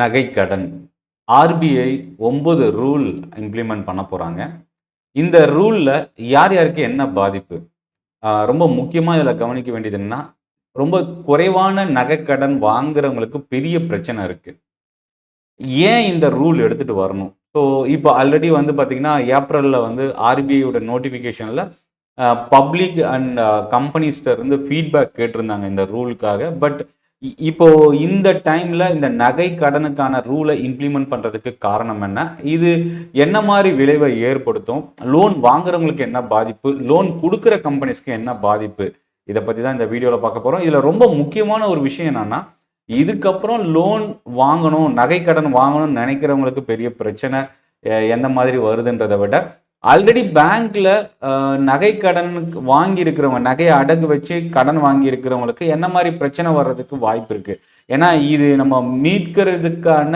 நகைக்கடன். RBI 9 rule implement பண்ண போறாங்க. இந்த ரூல்ல யார் யாருக்கு என்ன பாதிப்பு? ரொம்ப முக்கியமா இதில கவனிக்க வேண்டியது என்னன்னா, ரொம்ப குறைவான நகைக்கடன் வாங்குறவங்களுக்கு பெரிய பிரச்சனை இருக்கு. ஏன் இந்த ரூல் எடுத்துட்டு வரணும்? ஸோ, இப்போ ஆல்ரெடி வந்து பார்த்தீங்கன்னா, ஏப்ரல்ல வந்து ஆர்பிஐயோட நோட்டிஃபிகேஷன்ல பப்ளிக் அண்ட் கம்பெனிஸ்ட்ட இருந்து ஃபீட்பேக் கேட்டிருந்தாங்க இந்த ரூலுக்காக. பட் இப்போ இந்த டைம்ல இந்த நகை கடனுக்கான ரூல இம்ப்ளிமெண்ட் பண்றதுக்கு காரணம் என்ன? இது என்ன மாரி விளைவை ஏற்படுத்தும்? லோன் வாங்குறவங்களுக்கு என்ன பாதிப்பு? லோன் குடுக்குற கம்பெனிஸ்க்கு என்ன பாதிப்பு? இத பத்தி தான் இந்த வீடியோல பார்க்க போறோம். இதுல ரொம்ப முக்கியமான ஒரு விஷயம் என்னன்னா, இதுக்கப்புறம் லோன் வாங்கணும், நகை கடன் வாங்கணும்னு நெனைக்கிறவங்களுக்கு பெரிய பிரச்சனை எந்த மாதிரி வருதுன்றத விட, ஆல்ரெடி பேங்க்ல நகை கடன் வாங்கியிருக்கிறவங்க, நகைய அடகு வச்சு கடன் வாங்கியிருக்கிறவங்களுக்கு என்ன மாரி பிரச்சனை வர்றதுக்கு வாய்ப்பு இருக்கு? ஏன்னா, இது நம்ம மீட்கிறதுக்கான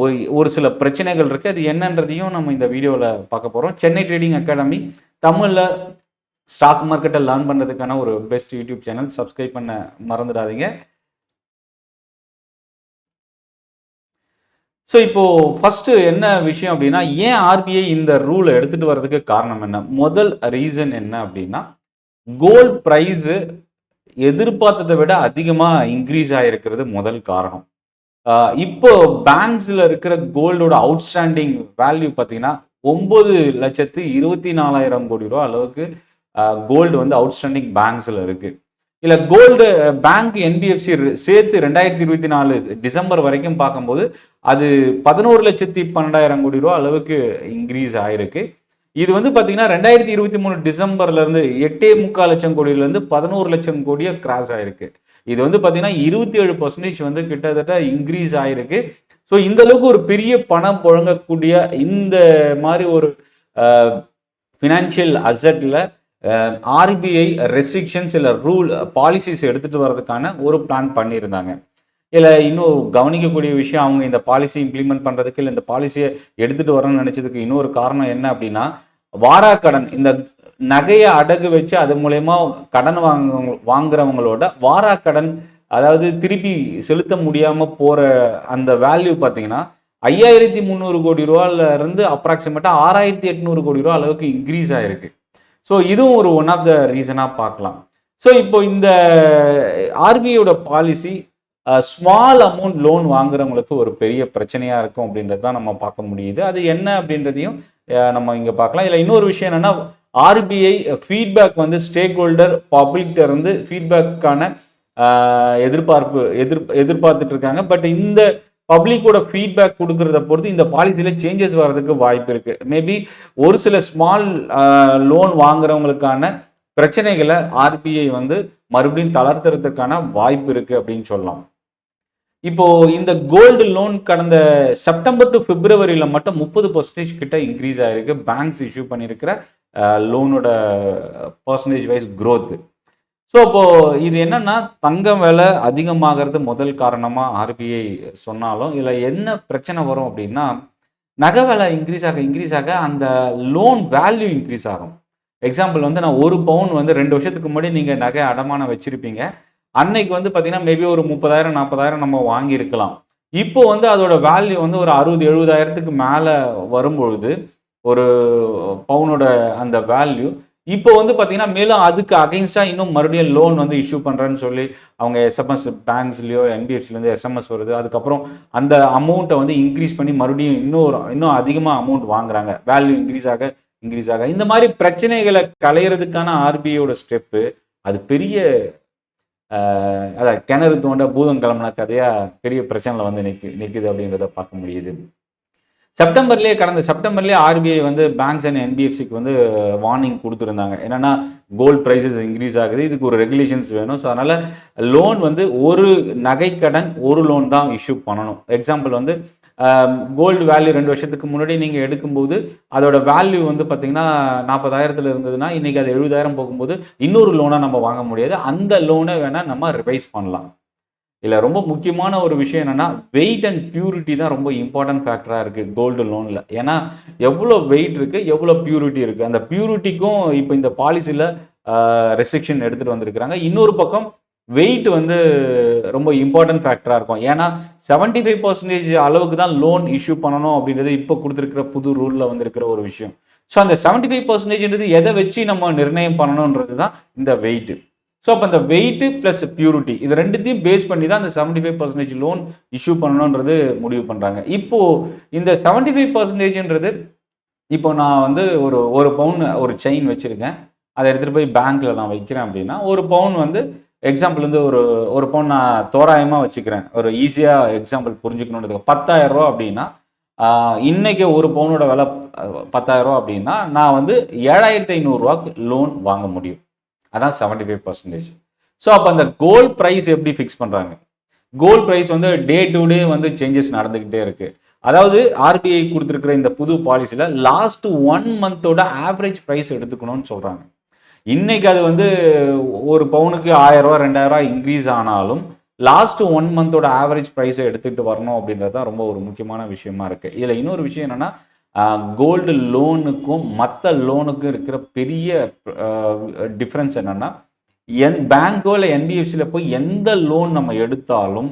ஒரு ஒரு சில பிரச்சனைகள் இருக்கு. அது என்னன்றதையும் நம்ம இந்த வீடியோல பார்க்க போறோம். சென்னை ட்ரேடிங் அகாடமி தமிழ்ல ஸ்டாக் மார்க்கெட்ட லேர்ன் பண்றதுக்கான ஒரு பெஸ்ட் யூடியூப் சேனல். சப்ஸ்கிரைப் பண்ண மறந்துடாதீங்க. ஸோ, இப்போ ஃபர்ஸ்ட்டு என்ன விஷயம் அப்டின்னா, ஏன் ஆர்பிஐ இந்த ரூல எடுத்துட்டு வரதுக்கு காரணம் என்ன? முதல் ரீசன் என்ன அப்டின்னா, கோல்ட் பிரைஸு எதிர்பார்த்தத விட அதிகமா இன்கிரீஸ் ஆயிருக்கிறது முதல் காரணம். அ இப்போ பேங்க்ஸ்ல இருக்கிற கோல்டோட அவுட்ஸ்டாண்டிங் வேல்யூ பார்த்தீங்கன்னா, 9,24,000 கோடி ரூவா அளவுக்கு கோல்டு வந்து அவுட்ஸ்டாண்டிங் பேங்க்ஸ்ல இருக்கு. இல்ல கோல்டு பேங்க் என்பிஎஃப்சி சேர்த்து 2024 டிசம்பர் வரைக்கும் பார்க்கும்போது, அது 11,12,000 கோடி ரூவா அளவுக்கு இன்கிரீஸ் ஆயிருக்கு. இது வந்து பார்த்தீங்கன்னா, 2023 டிசம்பர்லேருந்து 8,4 லட்சம் கோடியிலேருந்து 11 லட்சம் கோடியா கிராஸ் ஆயிருக்கு. இது வந்து பார்த்தீங்கன்னா, 27% வந்து கிட்டத்தட்ட இன்கிரீஸ் ஆயிருக்கு. ஸோ, இந்த அளவுக்கு ஒரு பெரிய பணம் புழங்கக்கூடிய இந்த மாரி ஒரு அ ஃபினான்ஷியல் அசெட்ல ஆர்பிஐ ரெஸ்ட்ரிக்ஷன்ஸ் இல்ல ரூல் பாலிசிஸ் எடுத்துட்டு வரதுக்கான ஒரு பிளான் பண்ணியிருந்தாங்க. இதுல இன்னும் கவனிக்கக்கூடிய விஷயம், அவங்க இந்த பாலிசி இம்ப்ளிமெண்ட் பண்றதுக்கு, இல்ல இந்த பாலிசிய எடுத்துட்டு வரணும்னு நெனச்சதுக்கு இன்னொரு காரணம் என்ன அப்டின்னா, வாராக்கடன் இந்த நகைய அடகு வச்சு அது மூலியமா கடன் வாங்குறவங்களோட வாராக்கடன், அதாவது திருப்பி செலுத்த முடியாம போற அந்த வேல்யூ பார்த்தீங்கன்னா, 5,300 கோடி ரூவால இருந்து அப்ராக்ஸிமேட்டா 6,800 கோடி ரூவா அளவுக்கு இன்கிரீஸ் ஆயிருக்கு. ஸோ, இதுவும் ஒரு ஒன் ஆஃப் த ரீசனா பார்க்கலாம். ஸோ, இப்போ இந்த ஆர்பிஐயோட பாலிசி ஸ்மால் அமௌண்ட் லோன் வாங்குறவங்களுக்கு ஒரு பெரிய பிரச்சனையா இருக்கும் அப்படின்றது தான் நம்ம பார்க்க முடியுது. அது என்ன அப்படின்றதையும் நம்ம இங்க பார்க்கலாம். இதுல இன்னொரு விஷயம் என்னன்னா, ஆர்பிஐ ஃபீட்பேக் வந்து ஸ்டேக் ஹோல்டர் பப்ளிக்ட்ட இருந்து ஃபீட்பேக்கான எதிர்பார்த்துட்டு இருக்காங்க. பட் இந்த பப்ளிக்கோட ஃபீட்பேக் குடுக்கிறத பொறுத்து இந்த பாலிசில சேஞ்சஸ் வர்றதுக்கு வாய்ப்பு இருக்கு. மேபி ஒரு சில ஸ்மால் லோன் வாங்குறவங்களுக்கான பிரச்சனைகள ஆர்பிஐ வந்து மறுபடியும் தளர்த்துறதுக்கான வாய்ப்பு இருக்கு அப்படின்னு சொல்லலாம். இப்போ இந்த கோல்டு லோன் கடந்த செப்டம்பர் டூ பிப்ரவரியில மட்டும் 30% கிட்ட இன்கிரீஸ் ஆயிருக்கு. பேங்க்ஸ் இஷ்யூ பண்ணியிருக்கிற லோனோட பெர்சன்டேஜ் வைஸ் குரோத். ஸோ, அப்போ இது என்னன்னா, தங்கம் விலை அதிகமாகிறது முதல் காரணமா ஆர்பிஐ சொன்னாலும், இதுல என்ன பிரச்சனை வரும் அப்படின்னா, நகை விலை இன்கிரீஸ் ஆக அந்த லோன் வேல்யூ இன்கிரீஸ் ஆகும். எக்ஸாம்பிள் வந்து நான் 1 பவுன் வந்து 2 வருஷத்துக்கு முன்னாடி நீங்க நகை அடமானம் வச்சிருப்பீங்க. அன்னைக்கு வந்து பார்த்தீங்கன்னா, மேபி ஒரு 30,000, 40,000 நம்ம வாங்கியிருக்கலாம். இப்போ வந்து அதோட வேல்யூ வந்து ஒரு 60, 70,000க்கு மேல வரும்பொழுது, ஒரு பவுனோட அந்த வேல்யூ இப்போ வந்து பார்த்தீங்கன்னா, மேலும் அதுக்கு அகைன்ஸ்டா இன்னும் மறுபடியும் லோன் வந்து இஷ்யூ பண்றேன்னு சொல்லி அவங்க எஸ்எம்எஸ் பேங்க்ஸ்லயோ, என்பிஎஃப்சிலேருந்து எஸ்எம்எஸ் வருது. அதுக்கப்புறம் அந்த அமௌண்ட்ட வந்து இன்கிரீஸ் பண்ணி மறுபடியும் இன்னும் அதிகமா அமௌண்ட் வாங்குறாங்க. வேல்யூ இன்கிரீஸ் ஆக. இந்த மாரி பிரச்சனைகள களையறதுக்கான ஆர்பிஐயோட ஸ்டெப்பு, அது பெரிய அதான் கிணறு தோண்ட பூதம் கிளம்புன கதையா பெரிய பிரச்சனைல வந்து நிக்குது அப்படின்றத பார்க்க முடியுது. கடந்த செப்டம்பர்லயே ஆர்பிஐ வந்து பேங்க்ஸ் அண்ட் என்பிஎஃப்சிக்கு வந்து வார்னிங் குடுத்திருந்தாங்க. என்னன்னா, கோல்ட் பிரைஸஸ் இன்கிரீஸ் ஆகுது. இதுக்கு ஒரு ரெகுலேஷன்ஸ் வேணும். ஸோ, அதனால லோன் வந்து ஒரு நகைக்கடன், ஒரு லோன் தான் இஷ்யூ பண்ணணும். எக்ஸாம்பிள் வந்து கோல்டு வேல்யூ 2 வருஷத்துக்கு முன்னாடி நீங்க எடுக்கும்போது, அதோட வேல்யூ வந்து பார்த்தீங்கன்னா, 40,000த்துல இருந்ததுன்னா, இன்னைக்கு அது 70,000 போகும்போது, இன்னொரு லோனா நம்ம வாங்க முடியாது. அந்த லோன வேணா நம்ம ரிவைஸ் பண்ணலாம். இதுல ரொம்ப முக்கியமான ஒரு விஷயம் என்னன்னா, வெயிட் அண்ட் பியூரிட்டி தான் ரொம்ப இம்பார்ட்டன்ட் ஃபேக்டரா இருக்கு கோல்டு லோன்ல. ஏன்னா, எவ்வளோ வெயிட் இருக்கு, எவ்வளோ பியூரிட்டி இருக்கு. அந்த பியூரிட்டிக்கும் இப்ப இந்த பாலிசில ரெஸ்ட்ரிக்ஷன் எடுத்துட்டு வந்திருக்கிறாங்க. இன்னொரு பக்கம் வெயிட் வந்து ரொம்ப இம்பார்ட்டன்ட் ஃபேக்டராக இருக்கும். ஏன்னா 75% அளவுக்கு தான் லோன் இஷ்யூ பண்ணணும் அப்படின்றது இப்போ கொடுத்துருக்கிற புது ரூலில் வந்திருக்கிற ஒரு விஷயம். ஸோ அந்த 75%ன்றது எதை வச்சு நம்ம நிர்ணயம் பண்ணணுன்றது தான் இந்த வெயிட். ஸோ அப்போ அந்த வெயிட் ப்ளஸ் பியூரிட்டி இது ரெண்டுத்தையும் பேஸ் பண்ணி தான் அந்த 75% லோன் இஷ்யூ பண்ணணுன்றது முடிவு பண்ணுறாங்க. இப்போது இந்த 75%ன்றது இப்போ நான் வந்து ஒரு பவுன் ஒரு செயின் வச்சுருக்கேன், அதை எடுத்துகிட்டு போய் பேங்க்கில் நான் வைக்கிறேன் அப்படின்னா, ஒரு பவுன் வந்து எக்ஸாம்பிள் வந்து ஒரு பவுன் நான் தோராயமாக வச்சுக்கிறேன், ஒரு ஈஸியாக எக்ஸாம்பிள் புரிஞ்சுக்கணுன்றதுக்கு 10,000 ரூபா அப்படின்னா, இன்னைக்கு ஒரு பவுனோட விலை 10,000 ரூபா அப்படின்னா, நான் வந்து 7,500 ரூபாய்க்கு லோன் வாங்க முடியும். அதான் 75%. ஸோ அப்போ அந்த கோல்ட் ப்ரைஸ் எப்படி ஃபிக்ஸ் பண்ணுறாங்க? கோல்ட் ப்ரைஸ் வந்து டே டு டே வந்து சேஞ்சஸ் நடந்துக்கிட்டே இருக்கு. அதாவது ஆர்பிஐ கொடுத்துருக்கிற இந்த புது பாலிசியில் லாஸ்ட் 1 மந்தோட ஆவரேஜ் ப்ரைஸ் எடுத்துக்கணும்னு சொல்கிறாங்க. இன்னைக்கு அது வந்து ஒரு பவுனுக்கு 1000 ரூபா 2000 ரூபா இன்க்ரீஸ் ஆனாலும் லாஸ்ட் 1 மந்தோட ஆவரேஜ் ப்ரைஸை எடுத்துகிட்டு வரணும் அப்படின்றது தான் ரொம்ப ஒரு முக்கியமான விஷயமா இருக்குது. இதில் இன்னொரு விஷயம் என்னென்னா, கோல்டு லோனுக்கும் மற்ற லோனுக்கும் இருக்கிற பெரிய டிஃப்ரென்ஸ் என்னென்னா, பேங்கோ இல்லை என்பிஎஃப்சியில் போய் எந்த லோன் நம்ம எடுத்தாலும்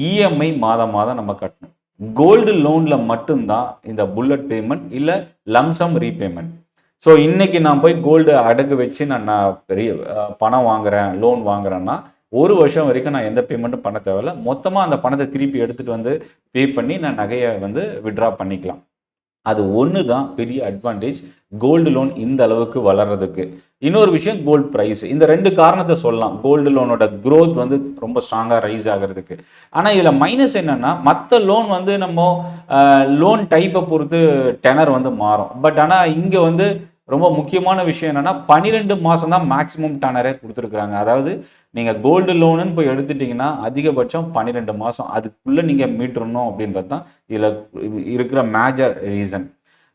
இஎம்ஐ மாதம் மாதம் நம்ம கட்டணும். கோல்டு லோனில் மட்டும்தான் இந்த புல்லட் பேமெண்ட் இல்லை லம்சம் ரீபேமெண்ட். ஸோ இன்னைக்கு நான் போய் கோல்டு அடகு வச்சு நான் பெரிய பணம் வாங்குறேன், லோன் வாங்குறேன்னா 1 வருஷம் வரைக்கும் நான் எந்த பேமெண்ட்டும் பண்ண தேவையில்ல. மொத்தமாக அந்த பணத்தை திருப்பி எடுத்துகிட்டு வந்து பே பண்ணி நான் நகையை வந்து விட்ரா பண்ணிக்கலாம். அது ஒன்று தான் பெரிய அட்வான்டேஜ் கோல்டு லோன் இந்த அளவுக்கு வளர்றதுக்கு. இன்னொரு விஷயம் கோல்டு ப்ரைஸ். இந்த 2 காரணத்தை சொல்லலாம் கோல்டு லோனோட க்ரோத் வந்து ரொம்ப ஸ்ட்ராங்காக ரைஸ் ஆகிறதுக்கு. ஆனால் இதில் மைனஸ் என்னென்னா, மற்ற லோன் வந்து நம்ம லோன் டைப்பை பொறுத்து டெனர் வந்து மாறும். பட் ஆனால் இங்கே வந்து ரொம்ப முக்கியமான விஷயம் என்னென்னா 12 மாதம் தான் மேக்ஸிமம் டெனரே கொடுத்துருக்குறாங்க. அதாவது நீங்கள் கோல்டு லோனுன்னு போய் எடுத்துட்டிங்கன்னா அதிகபட்சம் 12 மாதம் அதுக்குள்ளே நீங்கள் மீட்டுறணும் அப்படின்றது தான் இதில் இருக்கிற மேஜர் ரீசன்.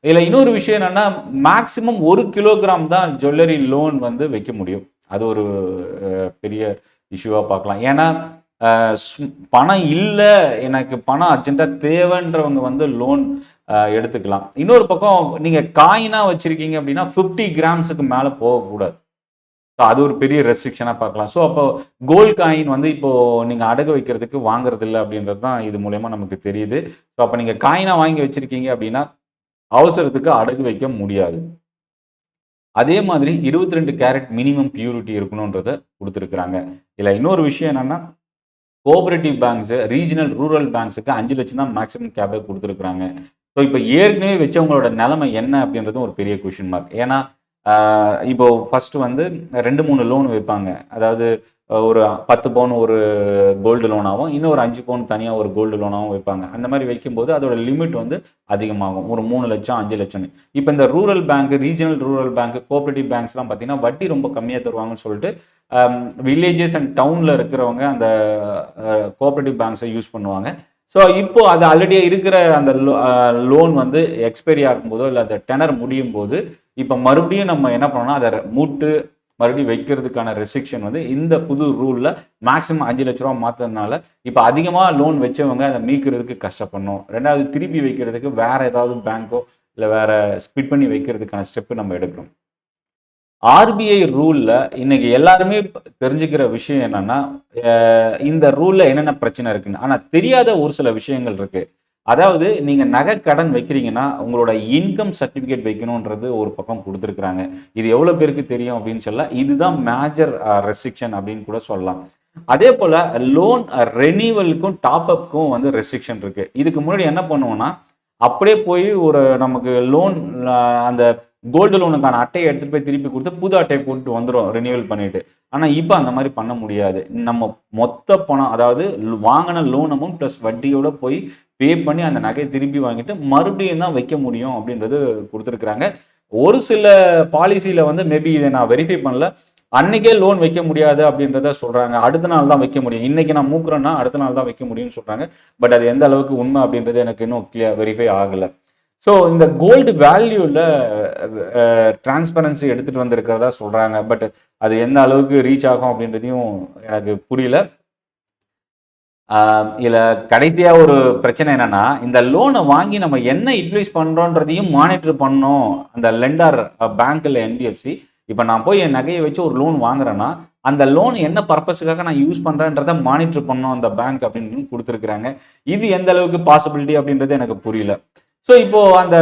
இதில் இன்னொரு விஷயம் என்னென்னா, மேக்ஸிமம் 1 கிலோகிராம் தான் ஜுவல்லரி லோன் வந்து வைக்க முடியும். அது ஒரு பெரிய இஷ்யூவாக பார்க்கலாம். ஏன்னா பணம் இல்லை, எனக்கு பணம் அர்ஜென்ட்டாக தேவைன்றவங்க வந்து லோன் எடுத்துக்கலாம். இன்னொரு பக்கம் நீங்கள் காயினாக வச்சுருக்கீங்க அப்படின்னா 50 கிராம்ஸுக்கு மேலே போகக்கூடாது. ஸோ அது ஒரு பெரிய ரெஸ்ட்ரிக்ஷனாக பார்க்கலாம். ஸோ அப்போ கோல்டு காயின் வந்து இப்போது நீங்கள் அடகு வைக்கிறதுக்கு வாங்குறது இல்லை அப்படின்றது தான் இது மூலயமா நமக்கு தெரியுது. ஸோ அப்போ நீங்கள் காயினாக வாங்கி வச்சுருக்கீங்க அப்படின்னா அவசரத்துக்கு அடகு வைக்க முடியாது. அதே மாதிரி 22 கேரட் மினிமம் பியூரிட்டி இருக்கணுன்றதை கொடுத்துருக்குறாங்க. இல்லை இன்னொரு விஷயம் என்னென்னா, கோஆபரேட்டிவ் பேங்க்ஸு ரீஜனல் ரூரல் பேங்க்ஸுக்கு 5 லட்சம் தான் மேக்ஸிமம் கேபே கொடுத்துருக்குறாங்க. ஸோ இப்போ ஏற்கனவே வச்சவங்களோட நிலைமை என்ன அப்படின்றதும் ஒரு பெரிய கொஷின் மார்க். ஏன்னா இப்போ ஃபஸ்ட்டு வந்து 2-3 லோன் வைப்பாங்க. அதாவது ஒரு 10 பவுன் ஒரு கோல்டு லோனாகவும் இன்னும் ஒரு 5 பவுன் தனியாக ஒரு கோல்டு லோனாகவும் வைப்பாங்க. அந்த மாதிரி வைக்கும்போது அதோட லிமிட் வந்து அதிகமாகும். ஒரு 3 லட்சம் 5 லட்சம்னு. இப்போ இந்த rural bank, regional rural bank, cooperative பேங்க்ஸ்லாம் பார்த்தீங்கன்னா வட்டி ரொம்ப கம்மியாக தருவாங்கன்னு சொல்லிட்டு வில்லேஜஸ் அண்ட் டவுனில் இருக்கிறவங்க அந்த கோஆபரேட்டிவ் பேங்க்ஸை யூஸ் பண்ணுவாங்க. ஸோ இப்போ அது ஆல்ரெடி இருக்கிற அந்த லோன் வந்து எக்ஸ்பைரி ஆகும்போதோ இல்லை அந்த டெனர் முடியும் போது இப்போ மறுபடியும் நம்ம என்ன பண்ணோம்னா அதை மூட்டு மறுபடியும் வைக்கிறதுக்கான ரெஸ்ட்ரிக்ஷன் வந்து இந்த புது ரூலில் மேக்ஸிமம் 5 லட்ச ரூபா மாற்றுறதுனால இப்போ அதிகமாக லோன் வச்சவங்க அதை மீட்கிறதுக்கு கஷ்டப்படணும். ரெண்டாவது திருப்பி வைக்கிறதுக்கு வேறு ஏதாவது பேங்க்கோ இல்லை வேறு ஸ்பிட் பண்ணி வைக்கிறதுக்கான ஸ்டெப்பு நம்ம எடுக்கணும். ஆர்பிஐ ரூலில் இன்னைக்கு எல்லாருமே தெரிஞ்சுக்கிற விஷயம் என்னன்னா, இந்த ரூலில் என்னென்ன பிரச்சனை இருக்குன்னு. ஆனால் தெரியாத ஒரு சில விஷயங்கள் இருக்கு. அதாவது நீங்கள் நகை கடன் வைக்கிறீங்கன்னா உங்களோட இன்கம் சர்டிஃபிகேட் வைக்கணுன்றது ஒரு பக்கம் கொடுத்துருக்குறாங்க. இது எவ்வளோ பேருக்கு தெரியும் அப்படின்னு சொல்ல, இதுதான் மேஜர் ரெஸ்ட்ரிக்ஷன் அப்படின்னு கூட சொல்லலாம். அதே போல் லோன் ரெனியூவலுக்கும் டாப் அப்புக்கும் வந்து ரெஸ்ட்ரிக்ஷன் இருக்குது. இதுக்கு முன்னாடி என்ன பண்ணுவோம்னா, அப்படியே போய் ஒரு நமக்கு லோன் அந்த கோல்டு லோனுக்கான அட்டையை எடுத்துகிட்டு போய் திருப்பி கொடுத்து புது அட்டையை போட்டு வந்துடும் ரினியூவல் பண்ணிட்டு. ஆனால் இப்போ அந்த மாதிரி பண்ண முடியாது. நம்ம மொத்த பணம், அதாவது வாங்கின லோன் அமௌண்ட் ப்ளஸ் வட்டியோட போய் பே பண்ணி அந்த நகையை திருப்பி வாங்கிட்டு மறுபடியும் தான் வைக்க முடியும் அப்படின்றது கொடுத்துருக்குறாங்க. ஒரு சில பாலிசியில் வந்து மேபி இதை நான் வெரிஃபை பண்ணல, அன்னைக்கே லோன் வைக்க முடியாது அப்படின்றத சொல்கிறாங்க. அடுத்த நாள் தான் வைக்க முடியும். இன்றைக்கி நான் மூக்குறேன்னா அடுத்த நாள் தான் வைக்க முடியும்னு சொல்கிறாங்க. பட் அது எந்த அளவுக்கு உண்மை அப்படின்றது எனக்கு இன்னும் வெரிஃபை ஆகலை. ஸோ இந்த கோல்டு வேல்யூவில் டிரான்ஸ்பரன்சி எடுத்துகிட்டு வந்திருக்கிறதா சொல்கிறாங்க. பட் அது எந்த அளவுக்கு ரீச் ஆகும் அப்படின்றதையும் எனக்கு புரியல. இதில் கடைசியாக ஒரு பிரச்சனை என்னென்னா, இந்த லோனை வாங்கி நம்ம என்ன யூட்டிலைஸ் பண்ணுறோன்றதையும் மானிட்டர் பண்ணணும் அந்த லெண்டர் பேங்க் இல்லை என்பிஎஃப்சி. இப்போ நான் போய் என் நகையை வச்சு ஒரு லோன் வாங்குறேன்னா அந்த லோன் என்ன பர்பஸுக்காக நான் யூஸ் பண்ணுறேன்றதை மானிட்டர் பண்ணணும் அந்த பேங்க் அப்படின்னு கொடுத்துருக்குறாங்க. இது எந்த அளவுக்கு பாசிபிலிட்டி அப்படின்றது எனக்கு புரியல. ஸோ இப்போ அந்த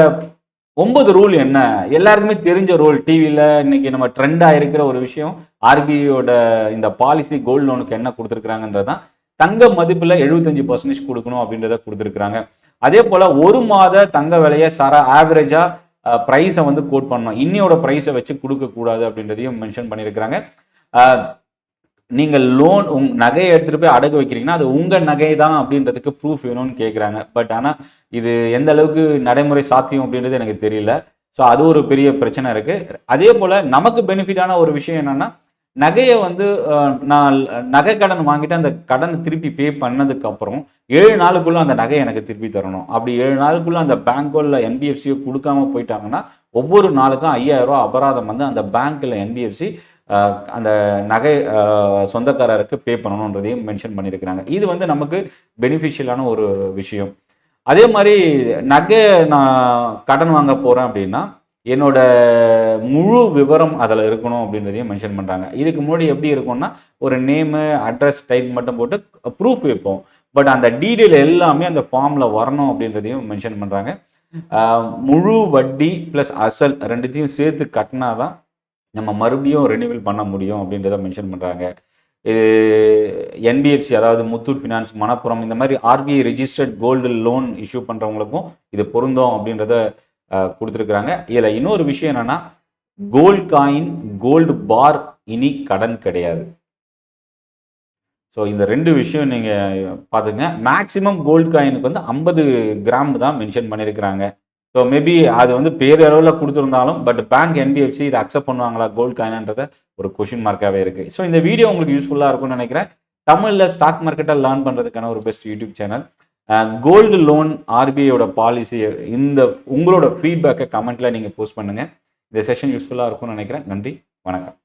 9 ரூல் என்ன, எல்லாருக்குமே தெரிஞ்ச ரூல். டிவியில் இன்னைக்கு நம்ம ட்ரெண்டாக இருக்கிற ஒரு விஷயம், ஆர்பிஐயோட இந்த பாலிசி கோல்டு லோனுக்கு என்ன கொடுத்துருக்குறாங்கன்றது தான். தங்க மதிப்பில் 75% கொடுக்கணும் அப்படின்றத கொடுத்துருக்குறாங்க. அதே போல் 1 மாத தங்க விலையை ஆவரேஜாக ப்ரைஸை வந்து கோட் பண்ணணும். இன்னையோட ப்ரைஸை வச்சு கொடுக்கக்கூடாது அப்படின்றதையும் மென்ஷன் பண்ணியிருக்கிறாங்க. நீங்கள் லோன் நகையை எடுத்துகிட்டு போய் அடகு வைக்கிறீங்கன்னா அது உங்கள் நகை தான் அப்படின்றதுக்கு ப்ரூஃப் வேணும்னு கேட்குறாங்க. பட் ஆனால் இது எந்த அளவுக்கு நடைமுறை சாத்தியம் அப்படின்றது எனக்கு தெரியல. ஸோ அது ஒரு பெரிய பிரச்சனை இருக்குது. அதே போல் நமக்கு பெனிஃபிட்டான ஒரு விஷயம் என்னென்னா, நகையை வந்து நான் நகை கடன் வாங்கிட்டு அந்த கடனை திருப்பி பே பண்ணதுக்கப்புறம் 7 நாளுக்குள்ளே அந்த நகையை எனக்கு திருப்பி தரணும். அப்படி 7 நாளுக்குள்ளே அந்த பேங்கோ இல்லை என்பிஎஃப்சியோ கொடுக்காம போயிட்டாங்கன்னா ஒவ்வொரு நாளுக்கும் 5000 ரூபா அபராதம் வந்து அந்த பேங்க் இல்லை என்பிஎஃப்சி அந்த நகை சொந்தக்காரருக்கு பே பண்ணணுன்றதையும் மென்ஷன் பண்ணியிருக்கிறாங்க. இது வந்து நமக்கு பெனிஃபிஷியலான ஒரு விஷயம். அதே மாதிரி நகை நான் கடன் வாங்க போகிறேன் அப்படின்னா என்னோட முழு விவரம் அதில் இருக்கணும் அப்படின்றதையும் மென்ஷன் பண்ணுறாங்க. இதுக்கு முன்னாடி எப்படி இருக்கும்னா ஒரு நேமு, அட்ரஸ், டைப் மட்டும் போட்டு ப்ரூஃப் வைப்போம். பட் அந்த டீட்டெயில் எல்லாமே அந்த ஃபார்மில் வரணும் அப்படின்றதையும் மென்ஷன் பண்ணுறாங்க. முழு வட்டி ப்ளஸ் அசல் ரெண்டுத்தையும் சேர்த்து கட்டினா தான் நம்ம மறுபடியும் ரெனியூவல் பண்ண முடியும் அப்படின்றத மென்ஷன் பண்ணுறாங்க. இது என்பிஎஃப்சி, அதாவது முத்தூட் ஃபினான்ஸ், மணப்புரம், இந்த மாதிரி RBI registered gold loan issue பண்ணுறவங்களுக்கும் இது பொருந்தும் அப்படின்றத கொடுத்துருக்குறாங்க. இதில் இன்னொரு விஷயம் என்னென்னா, கோல்டு காயின், கோல்டு பார் இனி கடன் கிடையாது. ஸோ இந்த 2 விஷயம் நீங்கள் பார்த்துங்க. மேக்ஸிமம் கோல்டு காயினுக்கு வந்து 50 கிராம் தான் மென்ஷன் பண்ணியிருக்கிறாங்க. ஸோ மேபி அது வந்து பேரளவில் கொடுத்துருந்தாலும் பட் பேங்க் என்பிஎஃப்சி இதை அக்செப்ட் பண்ணுவாங்களா கோல்டு காயின்ன்றத ஒரு கொஷின் மார்க்காகவே இருக்குது. ஸோ இந்த வீடியோ உங்களுக்கு யூஸ்ஃபுல்லாக இருக்கும்னு நினைக்கிறேன். தமிழில் ஸ்டாக் மார்க்கெட்டை லேர்ன் பண்ணுறதுக்கான ஒரு best YouTube channel. Gold loan ஆர்பிஐயோட பாலிசி இந்த உங்களோட ஃபீட்பேக்கை கமெண்ட்டில் நீங்கள் போஸ்ட் பண்ணுங்கள். இந்த செஷன் யூஸ்ஃபுல்லாக இருக்கும்னு நினைக்கிறேன். நன்றி, வணக்கம்.